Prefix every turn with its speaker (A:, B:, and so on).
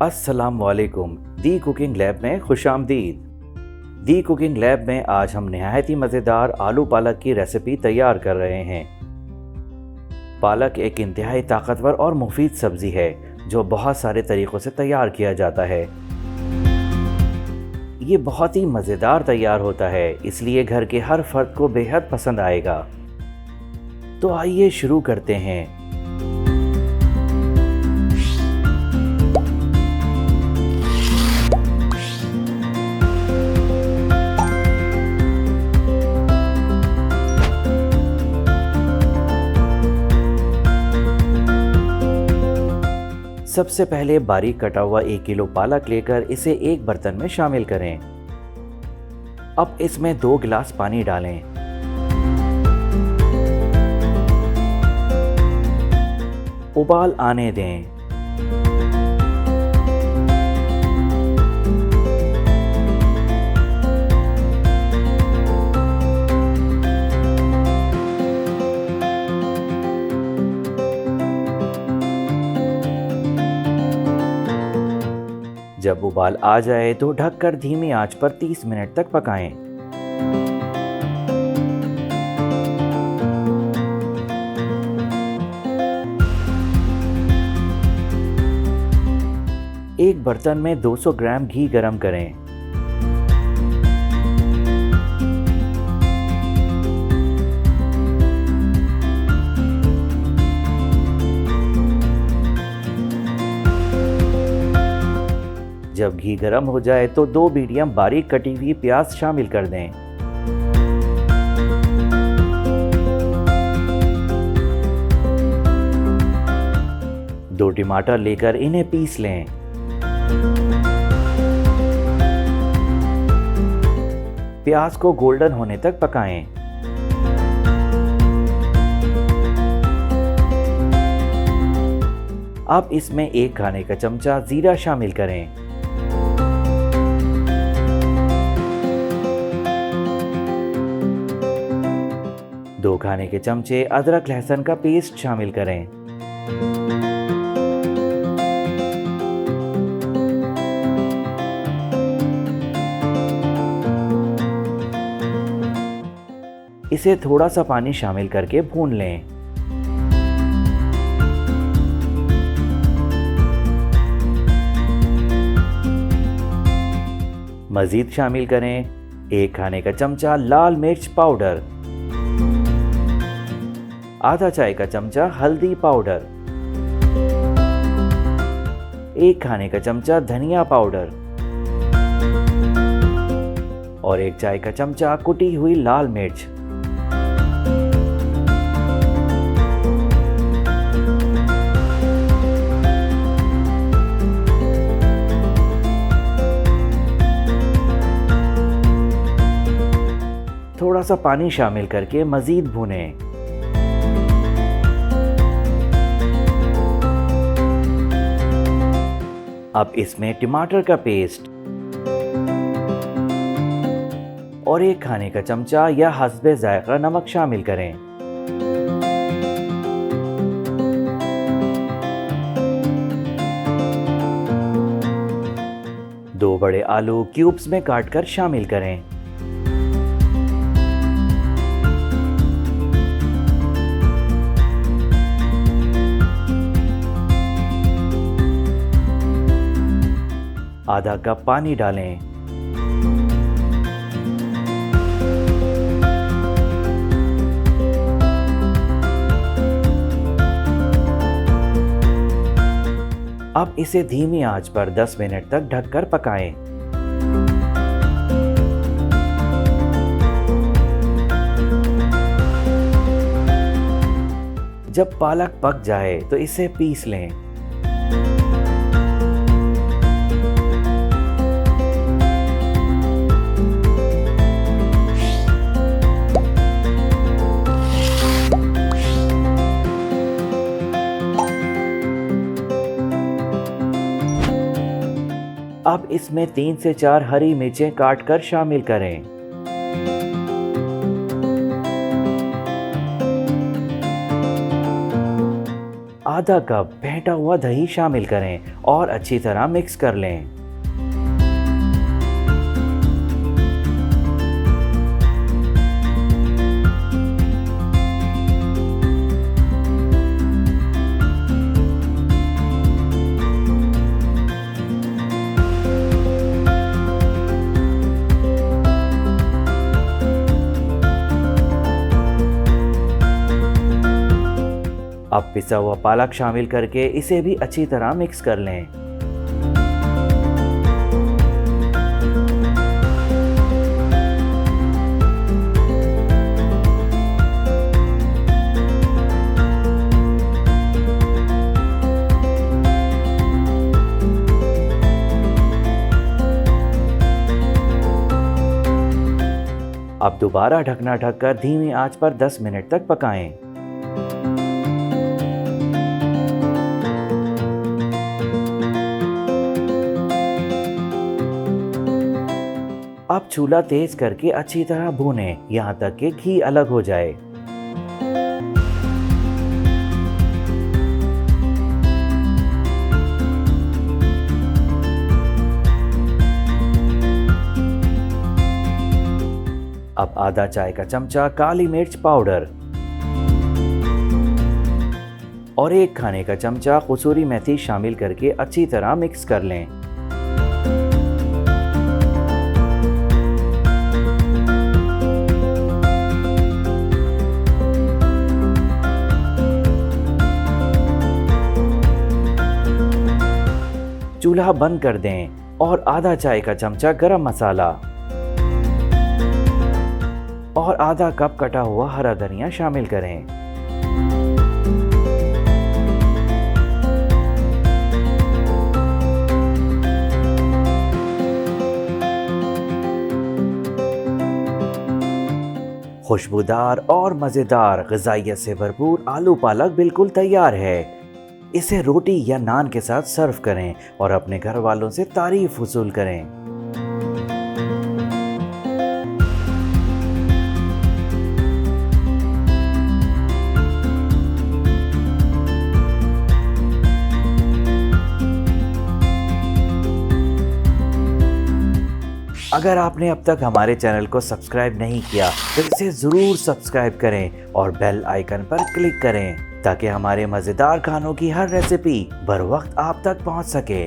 A: अस्सलाम वालेकुम। दी cooking lab में खुशामदीद। दी कुकिंग लैब में आज हम नहायत ही मज़ेदार आलू पालक की रेसिपी तैयार कर रहे हैं। पालक एक इंतहाई ताकतवर और मुफीद सब्ज़ी है जो बहुत सारे तरीक़ों से तैयार किया जाता है। ये बहुत ही मज़ेदार तैयार होता है, इसलिए घर के हर फर्द को बेहद पसंद आएगा। तो आइए शुरू करते हैं। सबसे पहले बारीक कटा हुआ 1 किलो पालक लेकर इसे एक बर्तन में शामिल करें। अब इसमें 2 गिलास पानी डालें। उबाल आने दें। जब उबाल आ जाए तो ढककर धीमी आंच पर 30 मिनट तक पकाएं। एक बर्तन में 200 ग्राम घी गरम करें। जब घी गर्म हो जाए तो 2 मीडियम बारीक कटी हुई प्याज शामिल कर दें। दो टमाटर लेकर इन्हें पीस लें। प्याज को गोल्डन होने तक पकाएं। अब इसमें 1 खाने का चमचा जीरा शामिल करें। 2 खाने के चमचे अदरक लहसुन का पेस्ट शामिल करें। इसे थोड़ा सा पानी शामिल करके भून लें। मज़ीद शामिल करें 1 खाने का चमचा लाल मिर्च पाउडर, आधा चाय का चमचा हल्दी पाउडर, 1 खाने का चमचा धनिया पाउडर और 1 चाय का चमचा कुटी हुई लाल मिर्च। थोड़ा सा पानी शामिल करके मज़ीद भूनें। अब इसमें टमाटर का पेस्ट और 1 खाने का चमचा या हस्बे जायका नमक शामिल करें। दो बड़े आलू क्यूब्स में काटकर शामिल करें। आधा कप पानी डालें। अब इसे धीमी आंच पर 10 मिनट तक ढककर पकाएं। जब पालक पक जाए तो इसे पीस लें। अब इसमें 3 से 4 हरी मिर्चें काटकर शामिल करें। आधा कप फेंटा हुआ दही शामिल करें और अच्छी तरह मिक्स कर लें। अब पिसा हुआ पालक शामिल करके इसे भी अच्छी तरह मिक्स कर लें। अब दोबारा ढकना ढककर धीमी आंच पर 10 मिनट तक पकाएं। अब चूल्हा तेज करके अच्छी तरह भूनें यहाँ तक कि घी अलग हो जाए। अब आधा चाय का चमचा काली मिर्च पाउडर और 1 खाने का चमचा कसूरी मेथी शामिल करके अच्छी तरह मिक्स कर लें। चूल्हा बंद कर दें और आधा चाय का चमचा गरम मसाला और आधा कप कटा हुआ हरा धनिया शामिल करें। खुशबूदार और मज़ेदार ग़िज़ाइयत से भरपूर आलू पालक बिल्कुल तैयार है। इसे रोटी या नान के साथ सर्व करें और अपने घर वालों से तारीफ वसूल करें। अगर आपने अब तक हमारे चैनल को सब्सक्राइब नहीं किया तो इसे ज़रूर सब्सक्राइब करें और बेल आइकन पर क्लिक करें ताकि हमारे मज़ेदार खानों की हर रेसिपी बर वक्त आप तक पहुंच सके।